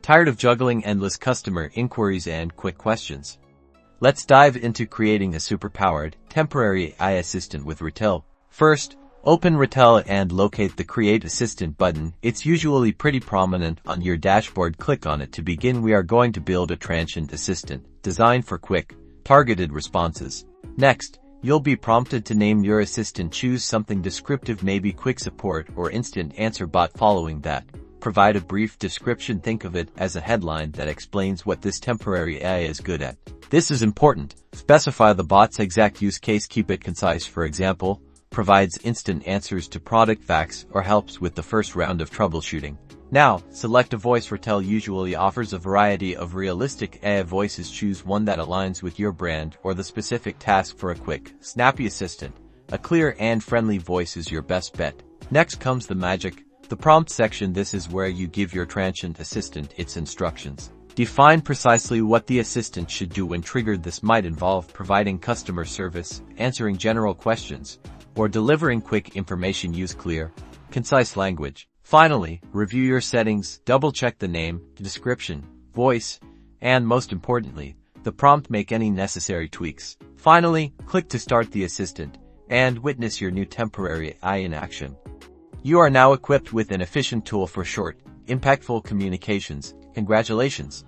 Tired of juggling endless customer inquiries and quick questions? Let's dive into creating a super-powered, temporary AI assistant with Retell. First, open Retell and locate the Create Assistant button. It's usually pretty prominent on your dashboard. Click on it. To begin, we are going to build a transient assistant, designed for quick, targeted responses. Next, you'll be prompted to name your assistant. Choose something descriptive, maybe quick support or instant answer bot. Following that, provide a brief description. Think of it as a headline that explains what this temporary AI is good at. This is important. Specify the bot's exact use case. Keep it concise. For example, provides instant answers to product facts or helps with the first round of troubleshooting. Now, select a voice. Retell usually offers a variety of realistic AI voices. Choose one that aligns with your brand or the specific task. For a quick, snappy assistant, a clear and friendly voice is your best bet. Next comes the magic, the prompt section. This is where you give your transient assistant its instructions. Define precisely what the assistant should do when triggered. This might involve providing customer service, answering general questions, or delivering quick information. Use clear, concise language. Finally, review your settings, double-check the name, description, voice, and most importantly, the prompt. Make any necessary tweaks. Finally, click to start the assistant, and witness your new temporary AI in action. You are now equipped with an efficient tool for short, impactful communications. Congratulations!